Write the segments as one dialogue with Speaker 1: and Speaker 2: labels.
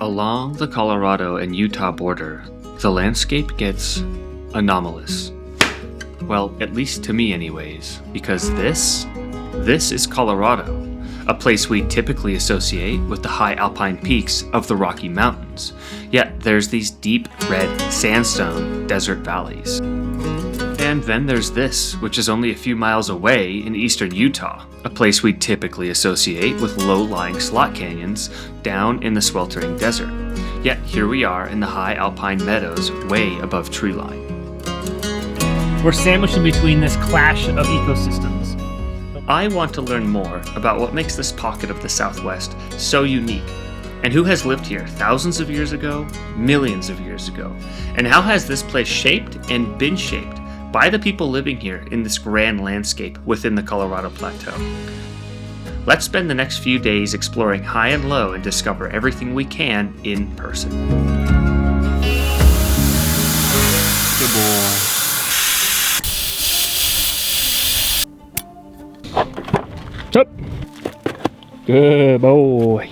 Speaker 1: Along the Colorado and Utah border, the landscape gets anomalous. Well, at least to me anyways, because this is Colorado, a place we typically associate with the high alpine peaks of the Rocky Mountains. Yet there's these deep red sandstone desert valleys. And then there's this, which is only a few miles away in eastern Utah, a place we typically associate with low-lying slot canyons down in the sweltering desert. Yet here we are in the high alpine meadows way above treeline.
Speaker 2: We're sandwiched in between this clash of ecosystems.
Speaker 1: I want to learn more about what makes this pocket of the Southwest so unique, and who has lived here thousands of years ago, millions of years ago, and how has this place shaped and been shaped by the people living here in this grand landscape within the Colorado Plateau. Let's spend the next few days exploring high and low and discover everything we can in person.
Speaker 2: Good boy. Up. Good boy.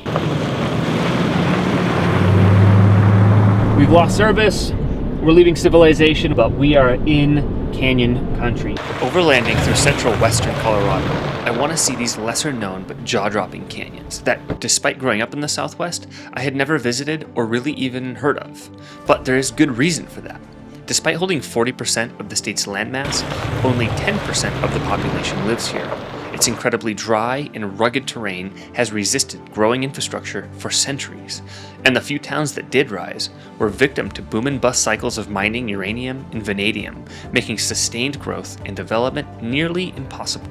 Speaker 2: We've lost service. We're leaving civilization, but we are in canyon country.
Speaker 1: Overlanding through central western Colorado, I want to see these lesser known but jaw-dropping canyons that, despite growing up in the Southwest, I had never visited or really even heard of. But there is good reason for that. Despite holding 40% of the state's landmass, only 10% of the population lives here. Its incredibly dry and rugged terrain has resisted growing infrastructure for centuries, and the few towns that did rise were victim to boom and bust cycles of mining uranium and vanadium, making sustained growth and development nearly impossible.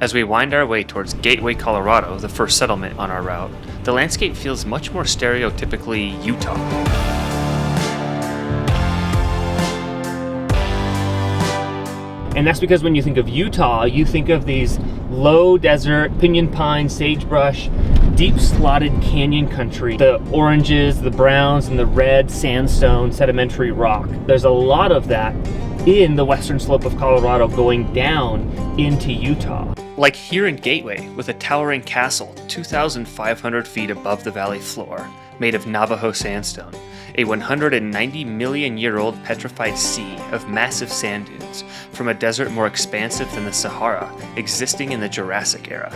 Speaker 1: As we wind our way towards Gateway, Colorado, the first settlement on our route, the landscape feels much more stereotypically Utah.
Speaker 2: And that's because when you think of Utah, you think of these low desert, pinyon pine, sagebrush, deep slotted canyon country. The oranges, the browns, and the red sandstone sedimentary rock. There's a lot of that in the western slope of Colorado going down into Utah.
Speaker 1: Like here in Gateway, with a towering castle 2,500 feet above the valley floor, made of Navajo Sandstone, a 190 million year old petrified sea of massive sand dunes from a desert more expansive than the Sahara, existing in the Jurassic era.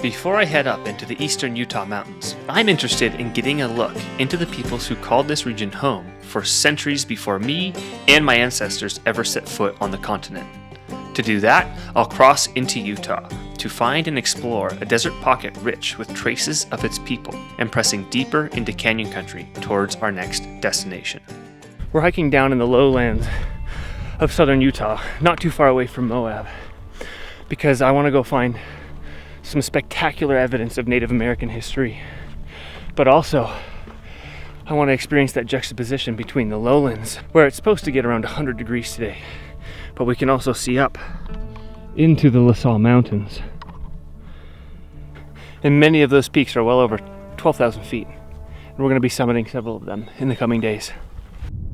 Speaker 1: Before I head up into the eastern Utah mountains, I'm interested in getting a look into the peoples who called this region home for centuries before me and my ancestors ever set foot on the continent. To do that, I'll cross into Utah to find and explore a desert pocket rich with traces of its people and pressing deeper into canyon country towards our next destination.
Speaker 2: We're hiking down in the lowlands of southern Utah, not too far away from Moab, because I want to go find some spectacular evidence of Native American history, but also I want to experience that juxtaposition between the lowlands, where it's supposed to get around 100 degrees today, but we can also see up into the Sal Mountains. And many of those peaks are well over 12,000 feet, and we're going to be summiting several of them in the coming days.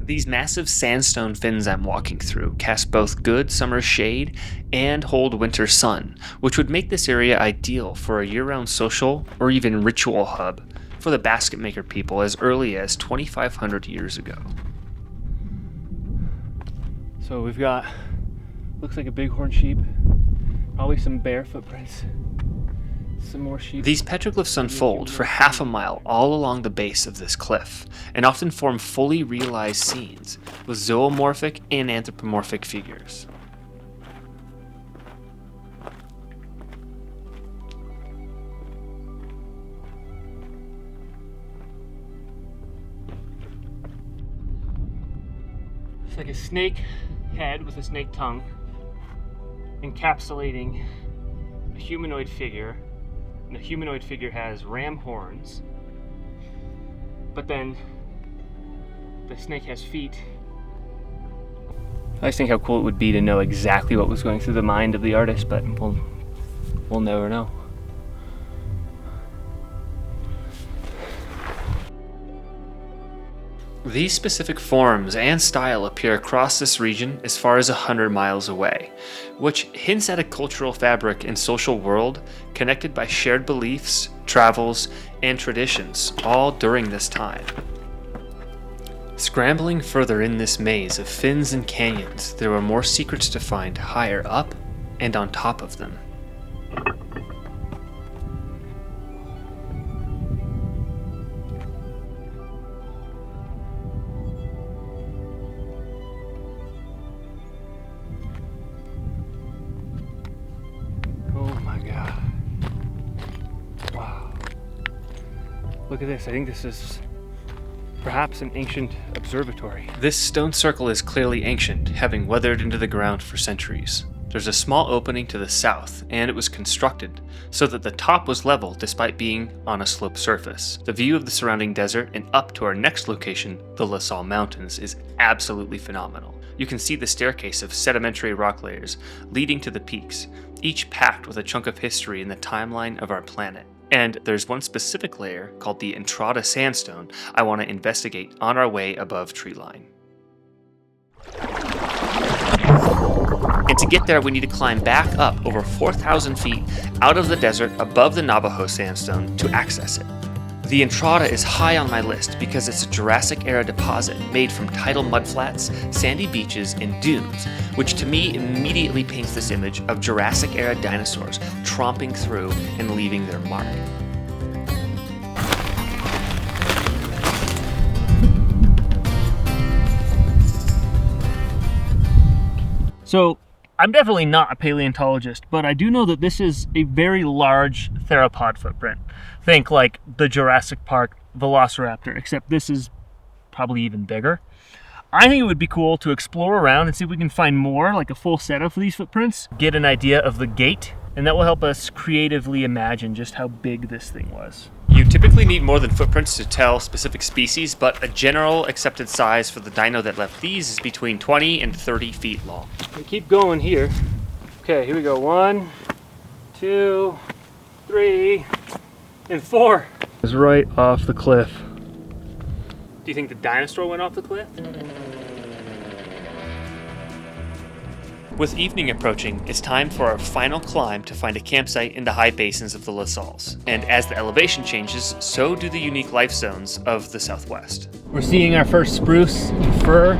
Speaker 1: These massive sandstone fins I'm walking through cast both good summer shade and hold winter sun, which would make this area ideal for a year-round social or even ritual hub for the Basketmaker people as early as 2,500 years ago.
Speaker 2: So we've got, looks like a bighorn sheep, probably some bear footprints. Some more sheep.
Speaker 1: These petroglyphs unfold for half a mile all along the base of this cliff, and often form fully realized scenes with zoomorphic and anthropomorphic figures.
Speaker 2: It's like a snake head with a snake tongue, encapsulating a humanoid figure. And the humanoid figure has ram horns, but then the snake has feet. I just think how cool it would be to know exactly what was going through the mind of the artist, but we'll never know.
Speaker 1: These specific forms and style appear across this region as far as 100 miles away, which hints at a cultural fabric and social world connected by shared beliefs travels, and traditions, all during this time. Scrambling further in this maze of fins and canyons, there were more secrets to find higher up and on top of them.
Speaker 2: Oh my god. Wow. Look at this. I think this is perhaps an ancient observatory.
Speaker 1: This stone circle is clearly ancient, having weathered into the ground for centuries. There's a small opening to the south, and it was constructed so that the top was level despite being on a sloped surface. The view of the surrounding desert and up to our next location, the Sal Mountains, is absolutely phenomenal. You can see the staircase of sedimentary rock layers leading to the peaks, each packed with a chunk of history in the timeline of our planet. And there's one specific layer called the Navajo Sandstone I want to investigate on our way above treeline. And to get there, we need to climb back up over 4,000 feet out of the desert above the Navajo Sandstone to access it. The Entrada is high on my list because it's a Jurassic-era deposit made from tidal mudflats, sandy beaches, and dunes, which to me immediately paints this image of Jurassic-era dinosaurs tromping through and leaving their mark.
Speaker 2: So, I'm definitely not a paleontologist, but I do know that this is a very large theropod footprint. Think like the Jurassic Park Velociraptor, except this is probably even bigger. I think it would be cool to explore around and see if we can find more, like a full set of these footprints, get an idea of the gait, and that will help us creatively imagine just how big this thing was.
Speaker 1: You typically need more than footprints to tell specific species, but a general accepted size for the dino that left these is between 20 and 30 feet long.
Speaker 2: We keep going here. Okay, here we go. 1, 2, 3, and 4. It's right off the cliff. Do you think the dinosaur went off the cliff?
Speaker 1: With evening approaching, it's time for our final climb to find a campsite in the high basins of the La Salles. And as the elevation changes, so do the unique life zones of the Southwest.
Speaker 2: We're seeing our first spruce and fir.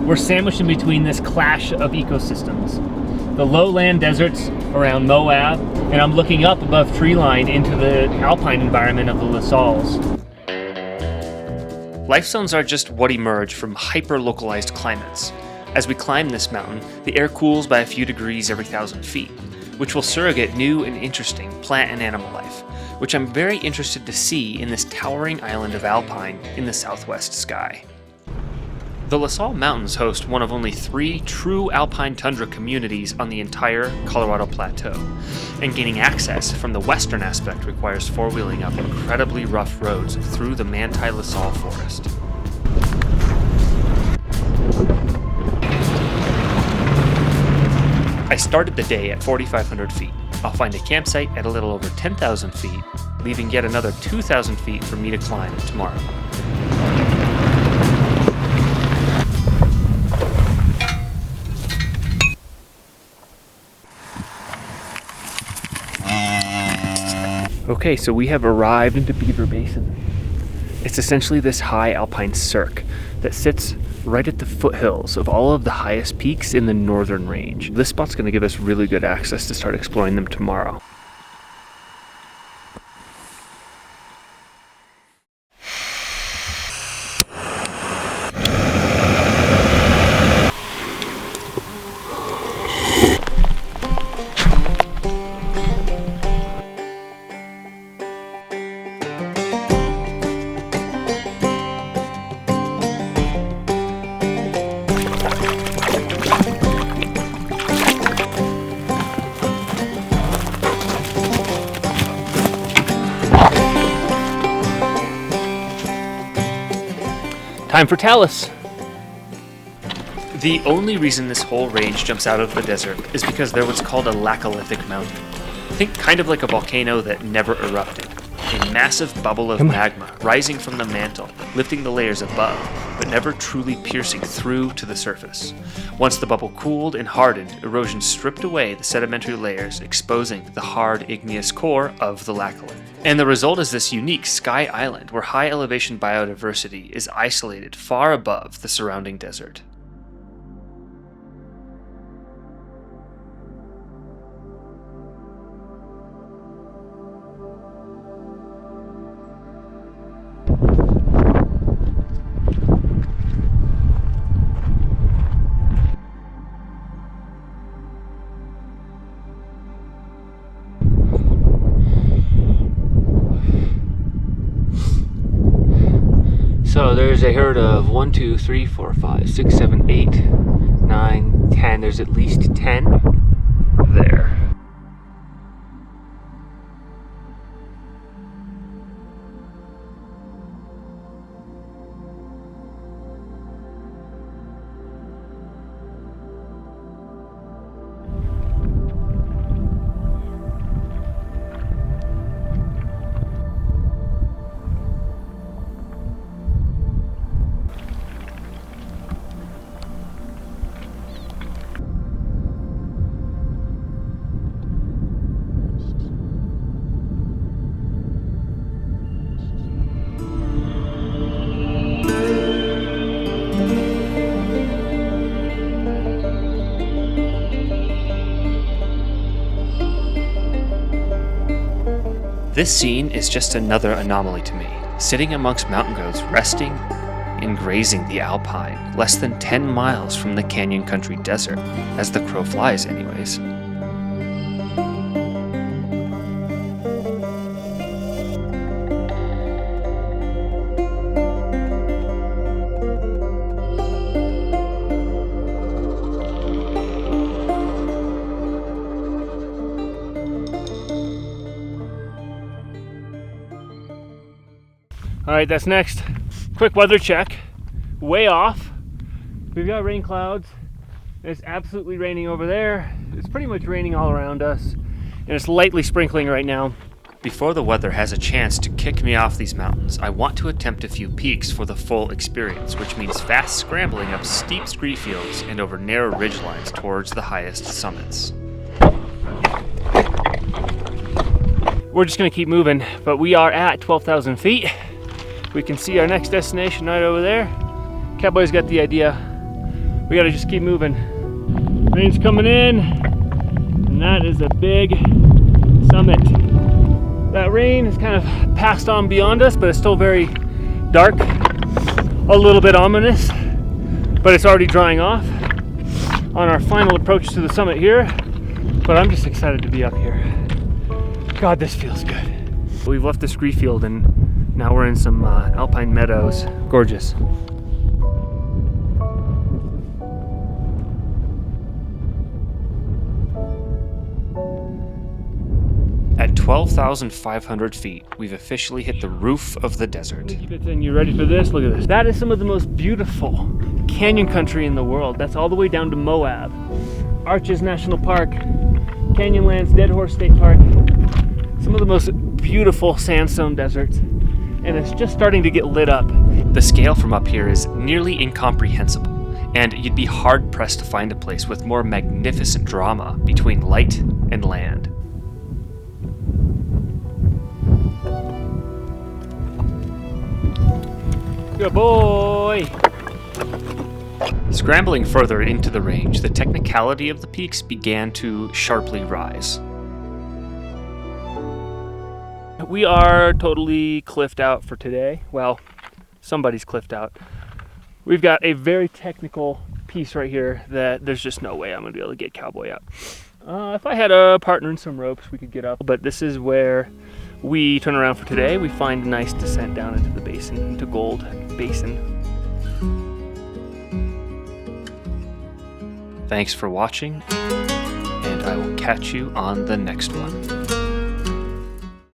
Speaker 2: We're sandwiched in between this clash of ecosystems. The lowland deserts around Moab, and I'm looking up above treeline into the alpine environment of the La Salles.
Speaker 1: Life zones are just what emerge from hyper-localized climates. As we climb this mountain, the air cools by a few degrees every 1,000 feet, which will surrogate new and interesting plant and animal life, which I'm very interested to see in this towering island of alpine in the southwest sky. The Sal Mountains host one of only 3 true alpine tundra communities on the entire Colorado Plateau, and gaining access from the western aspect requires four-wheeling up incredibly rough roads through the Manti-La Salle forest. I started the day at 4,500 feet. I'll find a campsite at a little over 10,000 feet, leaving yet another 2,000 feet for me to climb tomorrow.
Speaker 2: Okay, so we have arrived into Beaver Basin. It's essentially this high alpine cirque that sits right at the foothills of all of the highest peaks in the northern range. This spot's going to give us really good access to start exploring them tomorrow. Time for Talus.
Speaker 1: The only reason this whole range jumps out of the desert is because they're what's called a laccolithic mountain. Think kind of like a volcano that never erupted. a massive bubble of magma rising from the mantle, lifting the layers above, but never truly piercing through to the surface. Once the bubble cooled and hardened, erosion stripped away the sedimentary layers, exposing the hard igneous core of the laccolith. And the result is this unique sky island where high elevation biodiversity is isolated far above the surrounding desert.
Speaker 2: So there's a herd of 1, 2, 3, 4, 5, 6, 7, 8, 9, 10. There's at least 10 there.
Speaker 1: This scene is just another anomaly to me, sitting amongst mountain goats resting and grazing the alpine, less than 10 miles from the canyon country desert, as the crow flies anyways.
Speaker 2: All right, that's next. Quick weather check. Way off. We've got rain clouds. It's absolutely raining over there. It's pretty much raining all around us. And it's lightly sprinkling right now.
Speaker 1: Before the weather has a chance to kick me off these mountains, I want to attempt a few peaks for the full experience, which means fast scrambling up steep scree fields and over narrow ridgelines towards the highest summits.
Speaker 2: We're just gonna keep moving, but we are at 12,000 feet. We can see our next destination right over there. Cowboy's got the idea. We gotta just keep moving. Rain's coming in, and that is a big summit. That rain has kind of passed on beyond us, but it's still very dark, a little bit ominous, but it's already drying off on our final approach to the summit here. But I'm just excited to be up here. God, this feels good. We've left the scree field and now we're in some alpine meadows. Gorgeous.
Speaker 1: At 12,500 feet, we've officially hit the roof of the desert.
Speaker 2: You ready for this? Look at this. That is some of the most beautiful canyon country in the world. That's all the way down to Moab. Arches National Park, Canyonlands, Dead Horse State Park. Some of the most beautiful sandstone deserts. And it's just starting to get lit up.
Speaker 1: The scale from up here is nearly incomprehensible, and you'd be hard-pressed to find a place with more magnificent drama between light and land.
Speaker 2: Good boy!
Speaker 1: Scrambling further into the range, the technicality of the peaks began to sharply rise.
Speaker 2: We are totally cliffed out for today. Well, somebody's cliffed out. We've got a very technical piece right here that there's just no way I'm gonna be able to get Cowboy up. If I had a partner and some ropes, we could get up. But this is where we turn around for today. We find a nice descent down into the basin, into Gold Basin.
Speaker 1: Thanks for watching, and I will catch you on the next one.